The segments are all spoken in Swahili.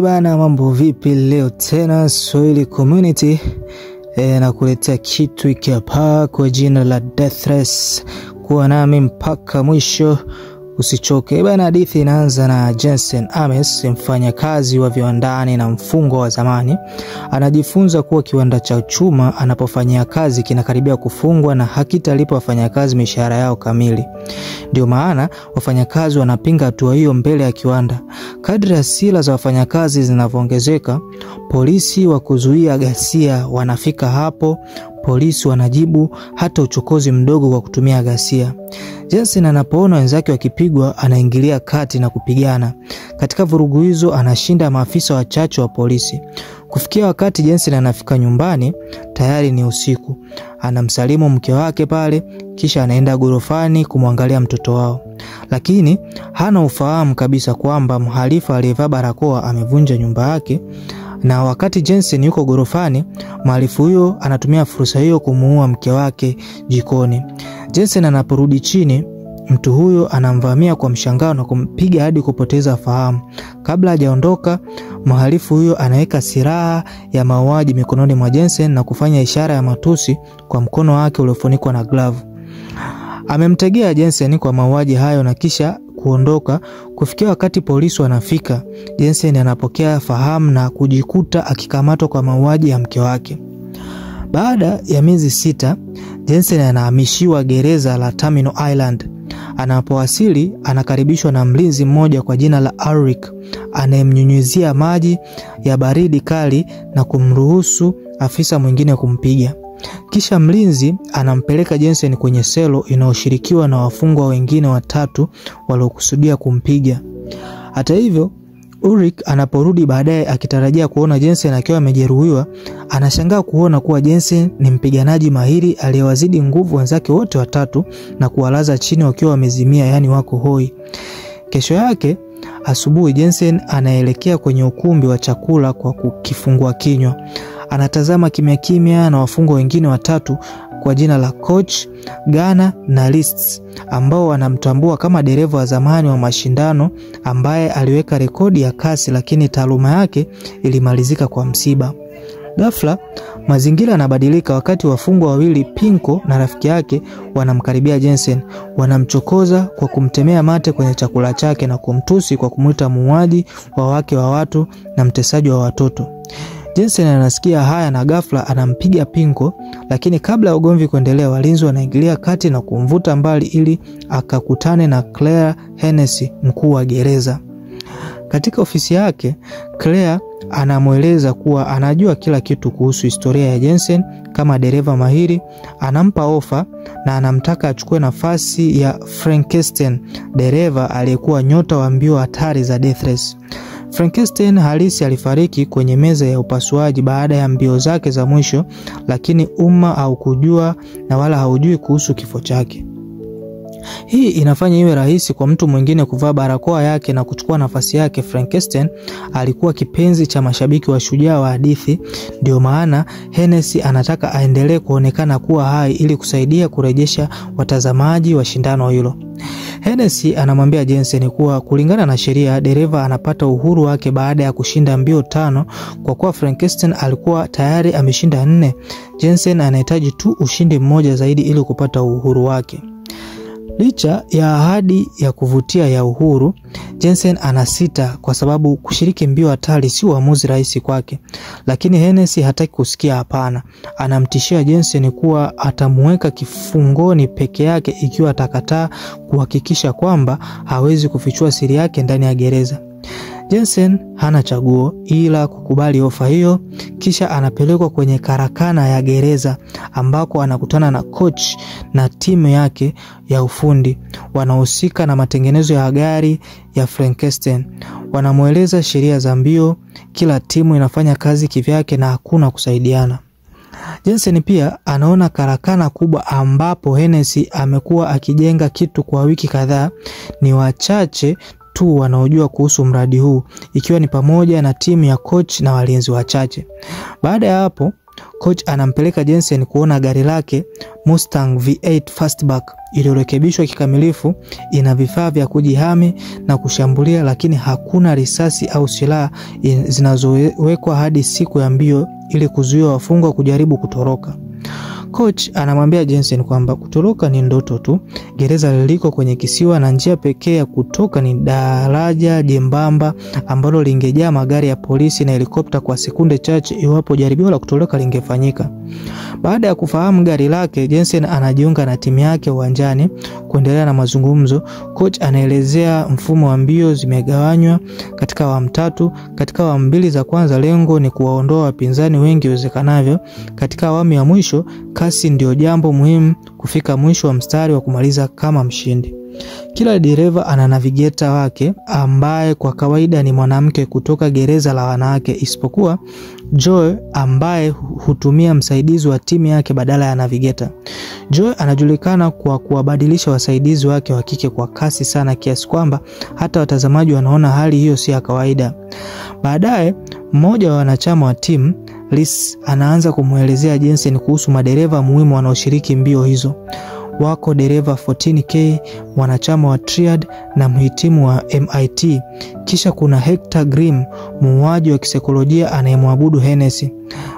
Bana, mambo vipi leo tena Swahili Community na kuletea kitu hiki hapa kwa jina la Death Race. Kuwa nami mpaka mwisho, usichoke. Bana, hadithi inaanza na Jensen Ames, mfanyakazi wa viwandani na mfungwa wa zamani. Anajifunza kuwa kiwanda cha chuma anapofanyia kazi kinakaribia kufungwa na hakitalipa wafanyakazi mishahara yao kamili. Ndio maana wafanyakazi wanapinga hatua hiyo mbele ya kiwanda. Kadri hasira za wafanyakazi zinavyoongezeka, polisi wa kuzuia ghasia wanafika hapo. Polisi wanajibu hata uchokozi mdogo kwa kutumia ghasia. Jensen anapoona wenzake wakipigwa, anaingilia kati na kupigana. Katika vurugu hizo anashinda maafisa wachache wa polisi. Kufikia wakati Jensen anafika nyumbani, tayari ni usiku. Anamsalimu mke wake pale, kisha anaenda gorofani kumwangalia mtoto wao. Lakini hana ufahamu kabisa kwamba mhalifu aliyevaa barakoa amevunja nyumba yake. Na wakati Jensen yuko gorofani, mhalifu huyo anatumia fursa hiyo kumuua mke wake jikoni. Jensen anaporudi chini, mtu huyo anamvamia kwa mshangao na kumpiga hadi kupoteza fahamu. Kabla hajaondoka, mhalifu huyo anaweka silaha ya mauaji mikononi mwa Jensen na kufanya ishara ya matusi kwa mkono wake uliofunikwa na glavu. Amemtegea Jensen kwa mauaji hayo na kisha kuondoka. Kufikia wakati polisi wanafika, Jensen anapokea fahamu na kujikuta akikamatwa kwa mauaji ya mke wake. Baada ya miezi 6, Jensen anahamishiwa gereza la Terminal Island. Anapowasili, anakaribishwa na mlinzi mmoja kwa jina la Ulrich, anayemnyunyizia maji ya baridi kali na kumruhusu afisa mwingine kumpiga. Kisha mlinzi anampeleka Jensen kwenye selo inayoshirikiwa na wafungwa wengine 3 waliokusudia kumpiga. Hata hivyo, Ulrich anaporudi baadaye akitarajia kuona Jensen akiwa amejeruhiwa, anashangaa kuona kuwa Jensen ni mpiganaji mahiri aliyewazidi nguvu wenzake wote 3 na kuwalaza chini wakiwa wamezimia, yani wako hoi. Kesho yake asubuhi, Jensen anaelekea kwenye ukumbi wa chakula kwa kukifungua kinywa. Anatazama kimya kimya na wafungwa wengine 3 kwa jina la Coach, Ghana na Lists, ambao wanamtambua kama dereva wa zamani wa mashindano ambaye aliweka rekodi ya kasi, lakini taaluma yake ilimalizika kwa msiba. Ghafla mazingira yanabadilika wakati wafungwa wawili, Pinko na rafiki yake, wanamkaribia Jensen. Wanamchokoza kwa kumtemea mate kwenye chakula chake na kumtusi kwa kumuita muuaji wa wake wa watu na mtesaji wa watoto. Jensen anasikia haya na ghafla anampiga Pinko, lakini kabla ya ugomvi kuendelea, walinzi wanaingilia kati na kumvuta mbali ili akakutane na Claire Hennessy, mkuu wa gereza. Katika ofisi yake, Claire anamueleza kuwa anajua kila kitu kuhusu historia ya Jensen kama dereva mahiri. Anampa ofa na anamtaka achukue nafasi ya Frankenstein, dereva aliyekuwa nyota wa mbio hatari za Death Race. Frankenstein halisi alifariki kwenye meza ya upasuaji baada ya mbio zake za mwisho, lakini umma haukujua na wala haujui kuhusu kifo chake. Hii inafanya iwe rahisi kwa mtu mwingine kuvaa barakoa yake na kuchukua nafasi yake. Frankenstein alikuwa kipenzi cha mashabiki wa shujaa wa hadithi, ndio maana Hennessy anataka aendelee kuonekana kuwa hai ili kusaidia kurejesha watazamaji wa shindano hilo. Hennessy anamwambia Jensen kuwa kulingana na sheria, dereva anapata uhuru wake baada ya kushinda mbio 5, kwa kuwa Frankenstein alikuwa tayari ameshinda 4. Jensen anahitaji tu ushindi mmoja zaidi ili kupata uhuru wake. Licha ya ahadi ya kuvutia ya uhuru, Jensen anasita kwa sababu kushiriki mbio hatari si uamuzi rahisi kwake. Lakini Hennessy hataki kusikia hapana. Anamtishia Jensen kuwa atamuweka kifungoni peke yake ikiwa atakataa kuhakikisha kwamba hawezi kufichua siri yake ndani ya gereza. Jensen hana chaguo ila kukubali ofa hiyo. Kisha anapelekwa kwenye karakana ya gereza ambako anakutana na Coach na timu yake ya ufundi wanaohusika na matengenezo ya gari ya Frankenstein. Wanamueleza sheria za mbio, kila timu inafanya kazi kivyake na hakuna kusaidiana. Jensen pia anaona karakana kubwa ambapo Hennessy amekuwa akijenga kitu kwa wiki kadhaa. Ni wachache tu wanaojua kuhusu mradi huu, ikiwa ni pamoja na timu ya Coach na walinzi wachache. Baada ya hapo, coach anampeleka Jensen kuona gari lake Mustang V8 Fastback iliyorekebishwa kikamilifu, ina vifaa vya kujihami na kushambulia, lakini hakuna risasi au silaha zinazowekwa hadi siku ya mbio ili kuzuia wafungwa kujaribu kutoroka. Coach anamwambia Jensen kwamba kutoroka ni ndoto tu. Gereza liko kwenye kisiwa na njia pekee ya kutoka ni daraja jembamba ambalo lingejaa magari ya polisi na helikopta kwa sekunde chache iwapo jaribio la kutoroka lingefanyika. Baada ya kufahamu gari lake, Jensen anajiunga na timu yake uwanjani kuendelea na mazungumzo. Coach anaelezea mfumo wa mbio zimegawanywa katika awamu 3. Katika awamu 2 za kwanza lengo ni kuwaondoa wapinzani wengi iwezekanavyo. Katika awamu ya mwisho kasi ndio jambo muhimu, kufika mwisho wa mstari wa kumaliza kama mshindi. Kila dereva ana navigator wake ambaye kwa kawaida ni mwanamke kutoka gereza la wanawake, isipokuwa Joy ambaye hutumia msaidizi wa timu yake badala ya navigator. Joy anajulikana kwa kuwabadilisha wasaidizi wake wa kike kwa kasi sana kiasi kwamba hata watazamaji wanaona hali hiyo si ya kawaida. Baadaye mmoja wa wanachama wa timu, Liz, anaanza kumuelezea Jensen kuhusu madereva muhimu wanaoshiriki mbio hizo. Wako dereva 14K, mwanachama wa Triad na mhitimu wa MIT. Kisha kuna Hector Grimm, muuaji wa kisaikolojia anayemwabudu Hennessy.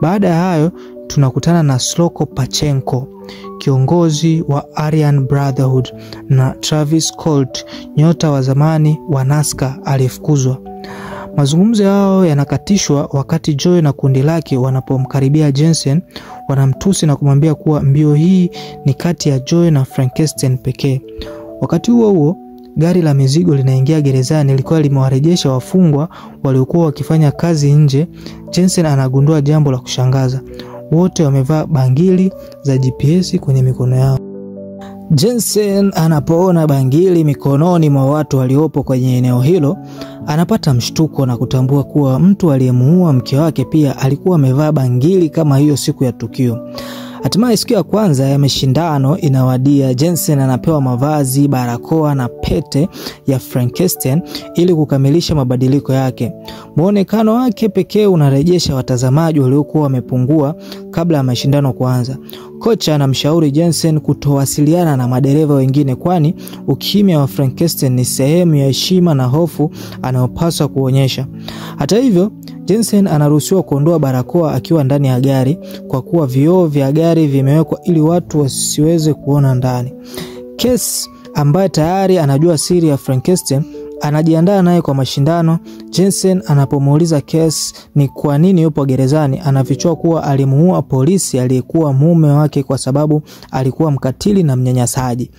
Baada ya hayo tunakutana na Sloko Pachenko, kiongozi wa Aryan Brotherhood, na Travis Colt, nyota wa zamani wa NASCAR aliyefukuzwa. Mazungumzo yao yanakatishwa wakati Joy na kundi lake wanapomkaribia Jensen. Wanamtusi na kumwambia kuwa mbio hii ni kati ya Joy na Frankenstein pekee. Wakati huo gari la mizigo linaingia gerezani, lilikuwa limewarejesha wafungwa waliokuwa wakifanya kazi nje. Jensen anagundua jambo la kushangaza. Wote wamevaa bangili za GPS kwenye mikono yao. Jensen anapoona bangili mikononi mwa watu waliopo kwenye eneo hilo, anapata mshtuko na kutambua kuwa mtu aliyemuua mke wake pia alikuwa amevaa bangili kama hiyo siku ya tukio. Hatimaye siku ya kwanza ya mashindano inawadia. Jensen anapewa mavazi, barakoa na pete ya Frankenstein ili kukamilisha mabadiliko yake. Muonekano wake pekee unarejesha watazamaji waliokuwa wamepungua kabla ya mashindano kuanza. Kocha anamshauri Jensen kutowasiliana na madereva wengine, kwani ukimya wa Frankenstein ni sehemu ya heshima na hofu anayopaswa kuonyesha. Hata hivyo, Jensen anaruhusiwa kuondoa barakoa akiwa ndani ya gari kwa kuwa vioo vya gari vimewekwa ili watu wasiweze kuona ndani. Kes, ambaye tayari anajua siri ya Frankenstein, anajiandaa naye kwa mashindano. Jensen anapomuuliza Kes ni kwa nini yupo gerezani, anafichua kuwa alimuua polisi aliyekuwa mume wake kwa sababu alikuwa mkatili na mnyanyasaji.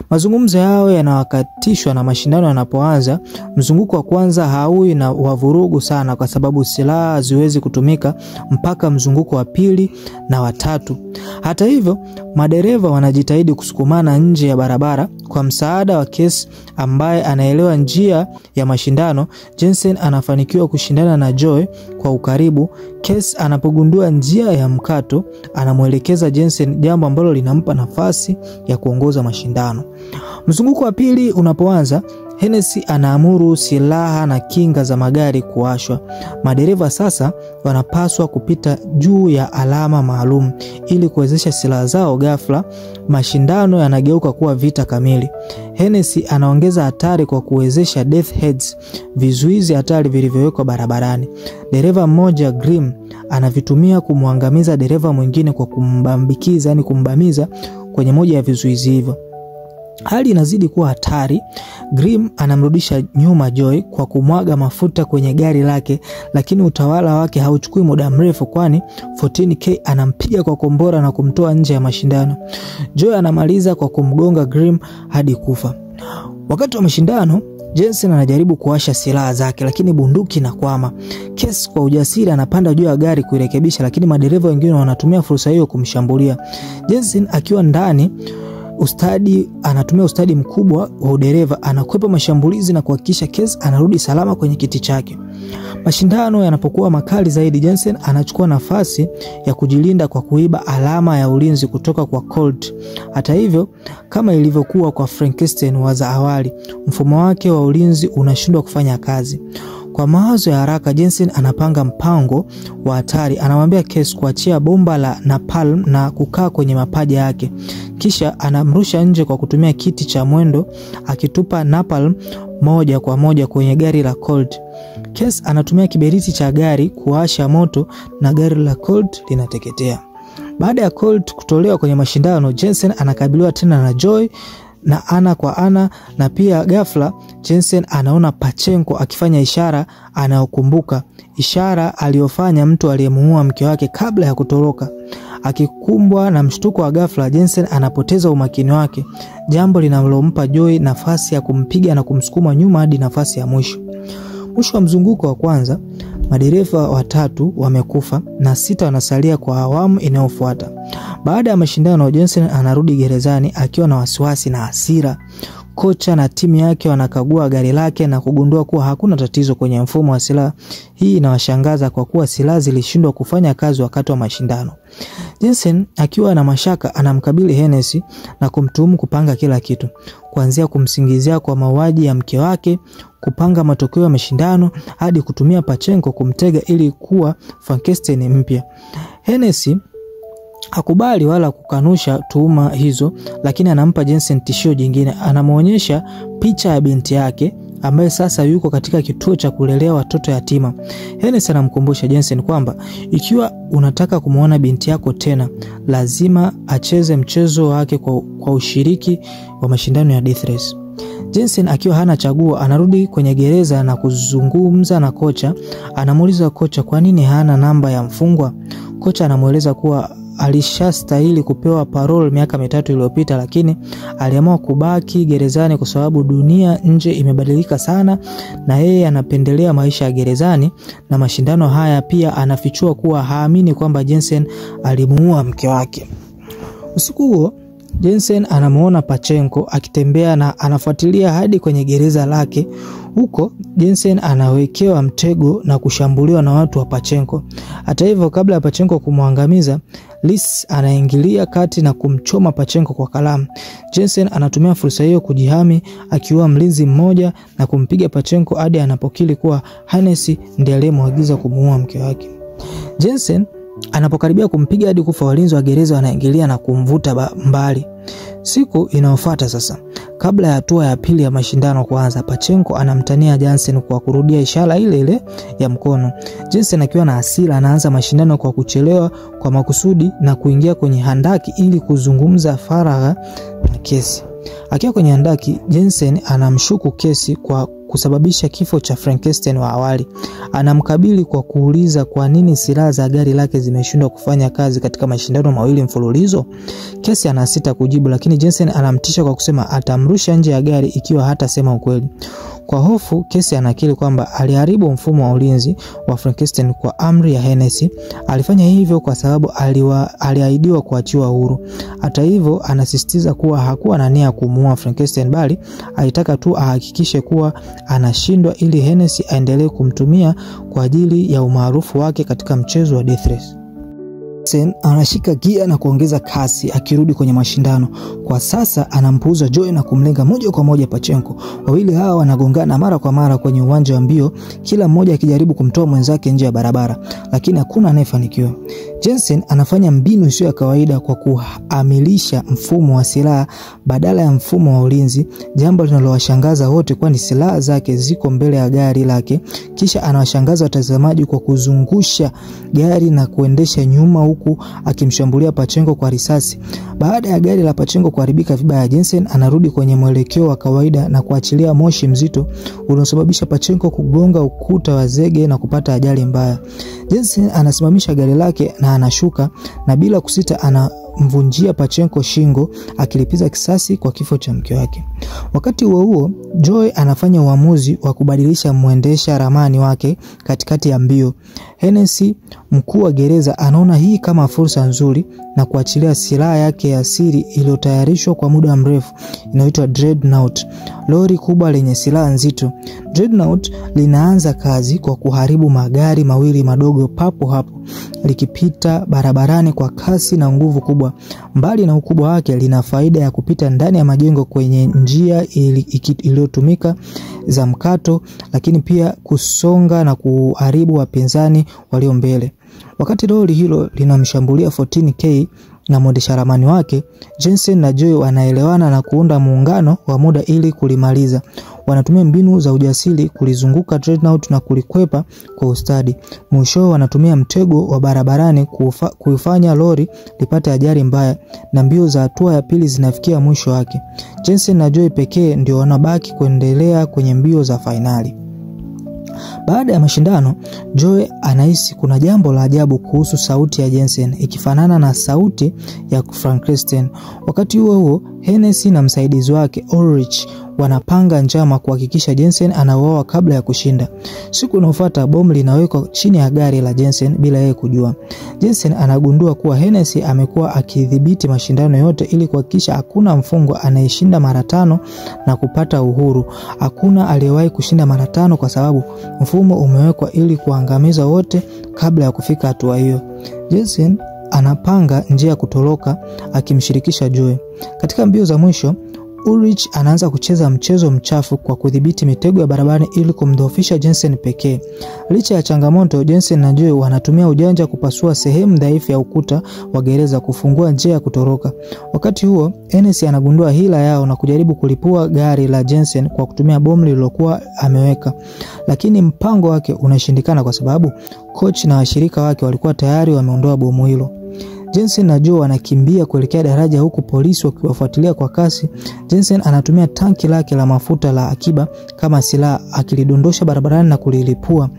Mazungumzo yao yanawakatishwa na mashindano yanapoanza. Mzunguko wa kwanza haui na wavurugu sana kwa sababu silaha haziwezi kutumika mpaka mzunguko wa pili na wa tatu. Hata hivyo, madereva wanajitahidi kusukumana nje ya barabara kwa msaada wa Kes ambaye anaelewa njia ya mashindano. Jensen anafanikiwa kushindana na Joy kwa ukaribu. Kes anapogundua njia ya mkato, anamuelekeza Jensen, jambo ambalo linampa nafasi ya kuongoza mashindano. Mzunguko wa pili unapoanza, Hennessy anaamuru silaha na kinga za magari kuwashwa. Madereva sasa wanapaswa kupita juu ya alama maalum ili kuwezesha silaha zao. Ghafla mashindano yanageuka kuwa vita kamili. Hennessy anaongeza hatari kwa kuwezesha death heads, vizuizi hatari vilivyowekwa barabarani. Dereva mmoja, Grimm, anavitumia kumwangamiza dereva mwingine kwa kumbambikiza, yani kumbamiza kwenye moja ya vizuizi hivyo. Hali inazidi kuwa hatari. Grimm anamrudisha nyuma Joy kwa kumwaga mafuta kwenye gari lake, lakini utawala wake hauchukui muda mrefu, kwani 14K anampiga kwa kombora na kumtoa nje ya mashindano. Joy anamaliza kwa kumgonga Grimm hadi kufa. Wakati wa mashindano, Jensen anajaribu kuwasha silaha zake, lakini bunduki inakwama. Kes kwa ujasiri anapanda juu ya gari kuirekebisha, lakini madereva wengine wanatumia fursa hiyo kumshambulia. Jensen akiwa ndani anatumia ustadi mkubwa wa udereva, anakwepa mashambulizi na kuhakikisha Kes anarudi salama kwenye kiti chake. Mashindano yanapokuwa makali zaidi, Jensen anachukua nafasi ya kujilinda kwa kuiba alama ya ulinzi kutoka kwa Colt. Hata hivyo, kama ilivyokuwa kwa Frankenstein wa awali, mfumo wake wa ulinzi unashindwa kufanya kazi. Kwa mawazo ya haraka, Jensen anapanga mpango wa hatari. Anamwambia Kes kuachia bomba la napalm na kukaa kwenye mapaja yake. Kisha anamrusha nje kwa kutumia kiti cha mwendo, akitupa napalm moja kwa moja kwenye gari la Colt. Kes anatumia kiberiti cha gari kuwasha moto na gari la Colt linateketea. Baada ya Colt kutolewa kwenye mashindano, Jensen anakabiliwa tena na Joy na ana kwa ana, na pia ghafla Jensen anaona Pachenko akifanya ishara anayokumbuka, ishara aliyofanya mtu aliyemuua mke wake kabla ya kutoroka. Akikumbwa na mshtuko wa ghafla, Jensen anapoteza umakini wake, jambo linalompa Joy nafasi ya kumpiga na kumsukuma nyuma hadi nafasi ya mwisho. Mwisho wa mzunguko wa kwanza, madereva 3 wamekufa na 6 wanasalia kwa awamu inayofuata. Baada ya mashindano, Jensen anarudi gerezani akiwa na wasiwasi na hasira. Kocha na timu yake wanakagua gari lake na kugundua kuwa hakuna tatizo kwenye mfumo wa silaha. Hii inawashangaza kwa kuwa silaha zilishindwa kufanya kazi wakati wa mashindano. Jensen akiwa na mashaka anamkabili Hennessy na kumtuhumu kupanga kila kitu, kuanzia kumsingizia kwa mauaji ya mke wake, kupanga matokeo ya mashindano, hadi kutumia Pachenko kumtega ili kuwa Frankenstein mpya. Hennessy hakubali wala kukanusha tuhuma hizo, lakini anampa Jensen tishio jingine. Anamuonyesha picha ya binti yake ambaye sasa yuko katika kituo cha kulelea watoto yatima. Hennessy anamkumbusha Jensen kwamba ikiwa unataka kumuona binti yako tena, lazima acheze mchezo wake kwa ushiriki wa mashindano ya Death Race. Jensen akiwa hana chaguo anarudi kwenye gereza na kuzungumza na kocha. Anamuuliza kocha kwa nini hana namba ya mfungwa. Kocha anamueleza kuwa alishastahili kupewa parole miaka 3 iliyopita, lakini aliamua kubaki gerezani kwa sababu dunia nje imebadilika sana na yeye anapendelea maisha ya gerezani na mashindano haya. Pia anafichua kuwa haamini kwamba Jensen alimuua mke wake. Usiku huo Jensen anamuona Pachenko akitembea na anafuatilia hadi kwenye gereza lake. Huko Jensen anawekewa mtego na kushambuliwa na watu wa Pachenko. Hata hivyo, kabla ya Pachenko kumwangamiza, Liz anaingilia kati na kumchoma Pachenko kwa kalamu. Jensen anatumia fursa hiyo kujihami, akiua mlinzi mmoja na kumpiga Pachenko hadi anapokiri kuwa Hennessy ndiye aliyemwagiza kumuua mke wake. Jensen anapokaribia kumpiga hadi kufa, walinzi wa gereza wanaingilia na kumvuta mbali. Siku inayofuata sasa, kabla ya hatua ya pili ya mashindano kuanza, Pachenko anamtania Jensen kwa kurudia ishara ile ile ya mkono. Jensen akiwa na hasira anaanza mashindano kwa kuchelewa kwa makusudi na kuingia kwenye handaki ili kuzungumza faragha na Kesi. Akiwa kwenye handaki, Jensen anamshuku Kesi kwa kusababisha kifo cha Frankenstein wa awali. Anamkabili kwa kuuliza kwa nini silaha za gari lake zimeshindwa kufanya kazi katika mashindano mawili mfululizo. Kesi anasita kujibu, lakini Jensen anamtisha kwa kusema atamrusha nje ya gari ikiwa hatasema ukweli. Kwa hofu, Kesi anakiri kwamba aliharibu mfumo wa ulinzi wa Frankenstein kwa amri ya Hennessy. Alifanya hivyo kwa sababu aliahidiwa kuachiwa huru. Hata hivyo, anasisitiza kuwa hakuwa na nia ya kumuua Frankenstein, bali alitaka tu ahakikishe kuwa anashindwa ili Hennessy aendelee kumtumia kwa ajili ya umaarufu wake katika mchezo wa Death Race. Jensen anashika gia na kuongeza kasi akirudi kwenye mashindano. Kwa sasa anampuuza Joy na kumlenga moja kwa moja Pachenko. Wawili hawa wanagongana mara kwa mara kwenye uwanja wa mbio, kila mmoja akijaribu kumtoa mwenzake nje ya barabara, lakini hakuna anayefanikiwa. Jensen anafanya mbinu isiyo ya kawaida kwa kuamilisha mfumo wa silaha badala ya mfumo wa ulinzi, jambo linalowashangaza wote kwani silaha zake ziko mbele ya gari lake. Kisha anawashangaza watazamaji kwa kuzungusha gari na kuendesha nyuma huku akimshambulia Pachenko kwa risasi. Baada ya gari la Pachenko kuharibika vibaya, Jensen anarudi kwenye mwelekeo wa kawaida na kuachilia moshi mzito unaosababisha Pachenko kugonga ukuta wa zege na kupata ajali mbaya. Jensen anasimamisha gari lake na anashuka, na bila kusita anamvunjia Pachenko shingo akilipiza kisasi kwa kifo cha mke wake. Wakati huo huo, Joy anafanya uamuzi wa kubadilisha mwendesha ramani wake katikati ya mbio. Hennessy, mkuu wa gereza, anaona hii kama fursa nzuri na kuachilia silaha yake ya siri iliyotayarishwa kwa muda mrefu inayoitwa Dreadnought, lori kubwa lenye silaha nzito. Dreadnought linaanza kazi kwa kuharibu magari mawili madogo papo hapo, likipita barabarani kwa kasi na nguvu kubwa. Mbali na ukubwa wake, lina faida ya kupita ndani ya majengo kwenye njia iliyotumika za mkato, lakini pia kusonga na kuharibu wapinzani walio mbele. Wakati lori hilo linamshambulia 14K na mwendesha ramani wake, Jensen na Joy wanaelewana na kuunda muungano wa muda ili kulimaliza. Wanatumia mbinu za ujasiri kulizunguka Dreadnought na kulikwepa kwa ustadi. Mwisho wanatumia mtego wa barabarani kuifanya lori lipate ajali mbaya, na mbio za hatua ya pili zinafikia mwisho wake. Jensen na Joy pekee ndio wanabaki kuendelea kwenye mbio za finali. Baada ya mashindano, Joy anahisi kuna jambo la ajabu kuhusu sauti ya Jensen, ikifanana na sauti ya Frankenstein. Wakati huo Hennessy na msaidizi wake Ulrich wanapanga njama kuhakikisha Jensen anauawa kabla ya kushinda. Siku inayofuata bomu linawekwa chini ya gari la Jensen bila yeye kujua. Jensen anagundua kuwa Hennessy amekuwa akidhibiti mashindano yote ili kuhakikisha hakuna mfungwa anayeshinda mara 5 na kupata uhuru. Hakuna aliyewahi kushinda mara 5 kwa sababu mfumo umewekwa ili kuangamiza wote kabla ya kufika hatua hiyo. Jensen anapanga njia ya kutoroka akimshirikisha Joy. Katika mbio za mwisho, Ulrich anaanza kucheza mchezo mchafu kwa kudhibiti mitego ya barabarani ili kumdhoofisha Jensen pekee. Licha ya changamoto, Jensen na Joy wanatumia ujanja kupasua sehemu dhaifu ya ukuta wa gereza kufungua njia ya kutoroka. Wakati huo, Hennessy anagundua hila yao na kujaribu kulipua gari la Jensen kwa kutumia bomu lililokuwa ameweka. Lakini mpango wake unashindikana kwa sababu coach na washirika wake walikuwa tayari wameondoa bomu hilo. Jensen na Joy wanakimbia kuelekea daraja huku polisi wakiwafuatilia kwa kasi. Jensen anatumia tanki lake la mafuta la akiba kama silaha, akilidondosha barabarani na kulilipua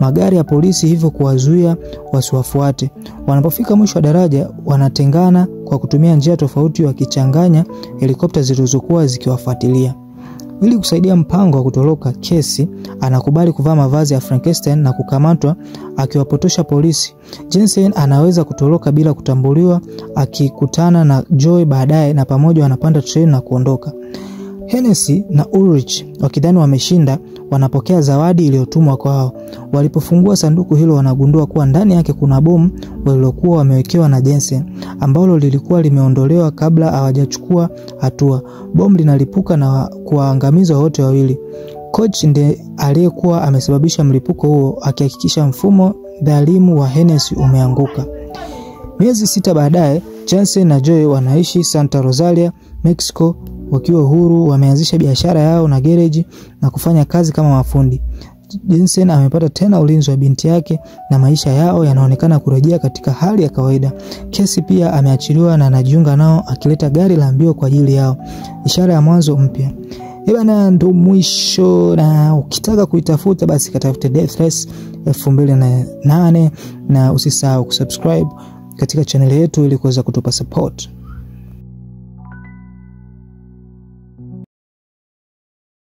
magari ya polisi, hivyo kuwazuia wasiwafuate. Wanapofika mwisho wa daraja, wanatengana kwa kutumia njia tofauti, wakichanganya helikopta zilizokuwa zikiwafuatilia. Ili kusaidia mpango wa kutoroka, Casey anakubali kuvaa mavazi ya Frankenstein na kukamatwa akiwapotosha polisi. Jensen anaweza kutoroka bila kutambuliwa, akikutana na Joy baadaye na pamoja wanapanda treni na kuondoka. Hennessy na Ulrich wakidhani wameshinda, wanapokea zawadi iliyotumwa kwao. Walipofungua sanduku hilo, wanagundua kuwa ndani yake kuna bomu walilokuwa wamewekewa na Jensen, ambalo lilikuwa limeondolewa kabla hawajachukua hatua. Bomu linalipuka na kuwaangamiza wote wawili. Coach ndiye aliyekuwa amesababisha mlipuko huo, akihakikisha mfumo dhalimu wa Hennessy umeanguka. Miezi 6 baadaye, Jensen na Joy wanaishi Santa Rosalia, Mexico, wakiwa huru. Wameanzisha biashara yao na gereji na kufanya kazi kama mafundi. Jensen amepata tena ulinzi wa binti yake na maisha yao yanaonekana kurejea katika hali ya kawaida. Casey pia ameachiliwa na anajiunga nao, akileta gari la mbio kwa ajili yao, ishara ya mwanzo mpya. Bwana, ndo mwisho, na ukitaka kuitafuta basi katafute Death Race 2008 na usisahau kusubscribe katika channel yetu ili kuweza kutupa support.